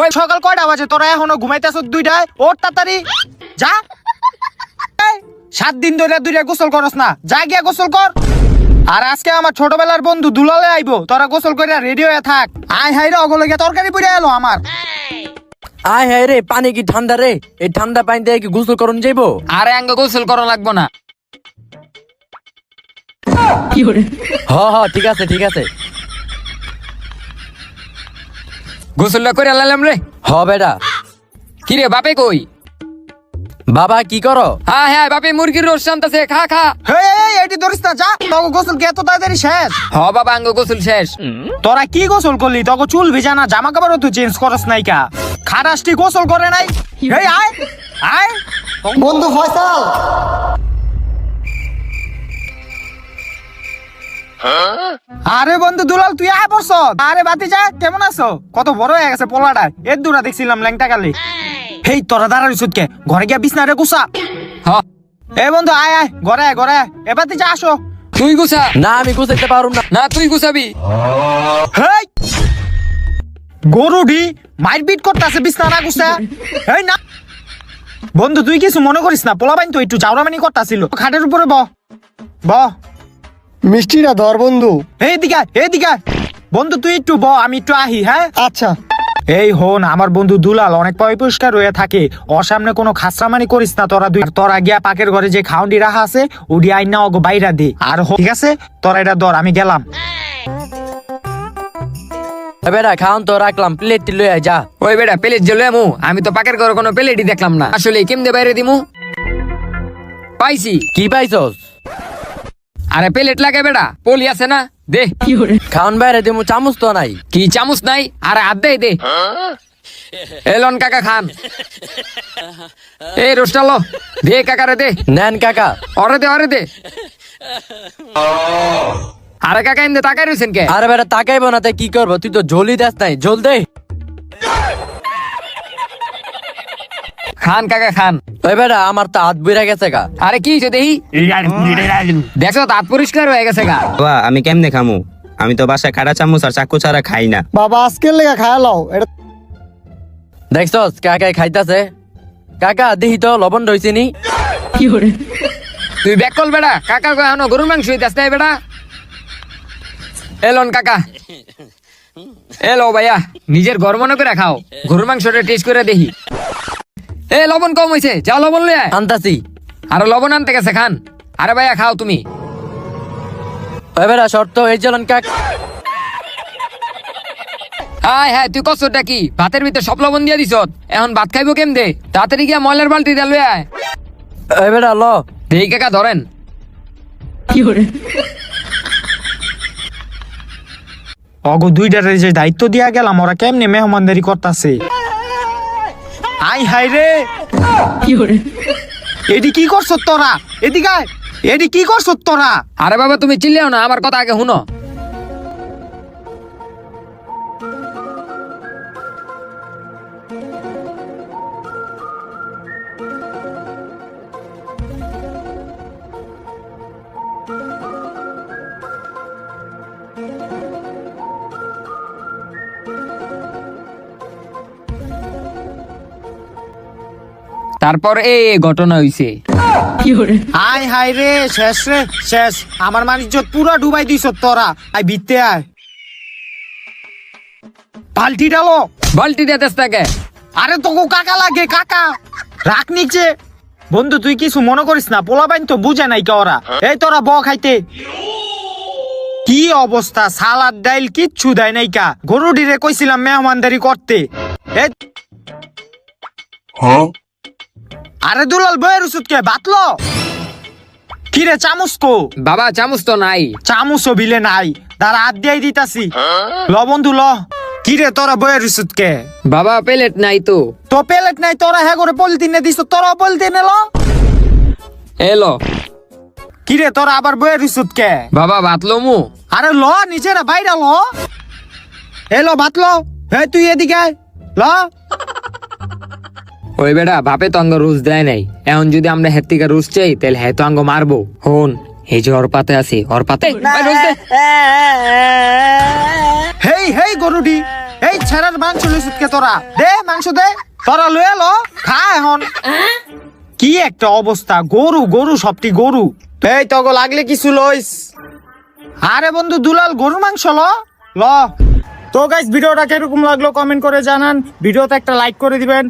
ওই সকাল কয়টা বাজে তোরা এখনো ঘুমাইতেছ? 2টায় ওর তাড়াতাড়ি যা। 7 দিন ধরে 2টা গোসল করস না, যা গিয়া গোসল কর। আর আজকে আমার ছোটবেলার বন্ধু দুলালে আইবো, তোরা গোসল করে রেডি হয়ে থাক। আয় হাই রে অগলে গিয়া তরকারি পুড়ে এলো আমার। আয় হায় রে, পানি কি ঠান্ডা রে? এই ঠান্ডা পানি দিয়ে কি গোসল করন যাইবো? আরে আঙ্গ গোসল করা লাগবো না। হ ঠিক আছে ঠিক আছে। গোসলটা করে লালাম রে। হ বেটা। কিরে বাপে কই? বাবা কি করো? হ্যাঁ হ্যাঁ বাপে মুরগির রোজ শান্তাছে, খা খা। হেই এটি ধরিস না, যা। তোকে গোসল কে এত তাড়াতাড়ি শেষ? হ বাবা আঙ্গ গোসল শেষ। তোরা কি গোসল করলি? তোকে চুল ভিজা না, জামা কাপড়ও তো চেঞ্জ করস নাই কা? খারাসটি গোসল করে নাই? হেই আয় আয় বন্ধু ফয়সাল, আরে বন্ধু দুলাল তুই আয় পড়ছ। আরে বাতিজা কেমন আছো? কত বড় হয়ে গেছে পোলাটা। এর দূরা দেখছিলাম ল্যাংটা কালি। হেই তোরা দাঁড়াইছ কে? ঘরে গিয়া বিছনারে গুছা। হ এ বন্ধু আয় আয় ঘরে আয় ঘরে আয়। এ বাতিজা আসো। তুই গুছা। না আমি গুছাইতে পারুম না। না তুই গুছাবি। হেই গরুডি মারপিট করতেছে বিছনা না গুছা। হেই না বন্ধু তুই কিছু মনে করিস না, পোলাবাইন তো একটু চাউরামানি করতেছিল। খাটের উপরে ব ব। মিষ্টিটা ধর বন্ধু। এইদিকে বন্ধু তুই একটু ব, আমি একটু আহি। হ্যাঁ আচ্ছা। এই হন আমার বন্ধু দুলাল অনেক পরিষ্কার হয়ে থাকে, ওর সামনে কোনো খাসরামানি করিস না তোরা দুই। তোরা গিয়া পাকের ঘরে যে খাউন্ডি রাখা আছে ওডি আইনা ওগো বাইরা দে। আর ঠিক আছে তোরা এটা ধর, আমি গেলাম। বেটা খাওন তো রাখলাম, প্লেট লই আয় যা। ওই বেটা প্লেট যে লয়ামু, আমি তো পাকের ঘরে কোনো প্লেটই দেখলাম না। আসলে কেমনে বাইরে দিমু? পাইছি। কি পাইছস? আরে প্লেট লাগে বেটা, পলি আছে না, দে। খাওন বাইরে দিমু, চামচ তো নাই। কি চামচ নাই? আরে হাত দে দে। এলন কাকা খান। এই রোস্টা লো, দে কাকারে দে। নেন কাকা। অরে দে। আরে কাকা এমনি তাকাই রয়েছেন কে? আরে বেটা তাকাইবো না তাই কি করবো? তুই তো ঝোলই দেস নাই, ঝোল দে। খান কাকা খান। ওই বেটা আমার তো হাত বুইরা গেছে গা। আরে কি হইছে দেখি? দেখছো দাঁত পরিষ্কার হয়ে গেছে গা। বাবা আমি কেমনে খামু? আমি তো বাসায় কাটা চামচ আর চাকু ছাড়া খাই না। বাবা আজকের লেগা খায়া লাও এটা। দেখছস কাকাই খাইতাছে। কাকা দেখি তো লবণ রইছে নি? তুই ব্যাক কল বেটা, কাকা কই এখনো গরুর মাংস হইতাছ না বেটা। এলন কাকা। এলো ভাইয়া, নিজের ঘর মনে করে খাও, গরুর মাংসটা টেস্ট করে দেখি। এ লবণ কম হইছে, যাও লবণ লয়ে আয়। আনতাছি। আরে লবণ আনতে গেছে খান। আরে ভাইয়া খাও তুমি। ওই বেটা শর্ত এই চলন কাক। আয় হ্যাঁ তুই কষ্টটা কি? ভাতের ভিতরে সব লবণ দিয়ে দিছ, এখন ভাত খাইবো কেমনে? তাড়াতাড়ি গিয়া ময়লার বালতি দিয়ে লয়ে আয়। ওই বেটা ল। দেখি কাকা ধরেন। অগো দুইটারে যে দায়িত্ব দিয়া গেলাম, ওরা কেমনে মেহমানদারি করতেছে। আই হাই রে এডি কি করছ তোরা? এদিকে আয়। এডি কি করছ তোরা? আরে বাবা তুমি চিল্লাও না, আমার কথা আগে শুনো। তারপর এই ঘটনা হইছে। আয় হাই রে শেষ রে শেষ। আমার মানিজ্জত পুরা ডুবাই দিছ তোরা। আই ভিতরে আয়। পাল্টি ডালো। বালতি দিয়ে দেশ থাকে। আরে তোকে কাকা লাগে, কাকা রাখ নিচে। বন্ধু তুই কিছু মনে করিস না, পোলাবাইন তো বুঝে নাই কে ওরা। এই তোরা ব খাইতে। কি অবস্থা, সালাদ ডাইল কিচ্ছু দেয় নাই কা। গরুডিরে কইছিলাম মেহমানদারি করতে। আরে দুলাল বইয়ের ওষুধ কে বাতলো? কিরে চামচ কো? বাবা চামচ তো নাই। চামচও বিলে নাই, তারা হাত দিয়ে দিতাছি। ল বন্ধু ল। কিরে তোরা বইয়ের ওষুধ কে? বাবা প্লেট নাই তো। তো প্লেট নাই তোরা হ্যাঁ করে পলিথিনে দিছ, তোরা পলিথিনে ল। এলো। কিরে তোরা আবার বইয়ের ওষুধ কে? বাবা ভাত লমু। আরে ল নিচে না বাইরে ল। এলো ভাত লো। হে তুই এদিকে আয়। ল। ওই বেটা বাপে তো আঙ্গ রুজ দেয় নাই, এখন যদি আমরা হের থেকে রুজ চাই তাহলে হ্যাঁ তো আঙ্গ মারবো। হন এই যে ওর পাতে আছে, ওর পাতে রুজ দে। হেই হেই গরুডি এই ছেড়ার মাংস লইছিস কে তোরা? দে মাংস দে, তোরা লয়ে লো, খা এখন। কি একটা অবস্থা, গরু গরু সবটি গরু। এই তগো লাগলে কিছু লইস। আরে বন্ধু দুলাল গরুর মাংস ল ল। তো গাইস ভিডিওটা কিরকম লাগলো কমেন্ট করে জানান, ভিডিওতে একটা লাইক করে দিবেন।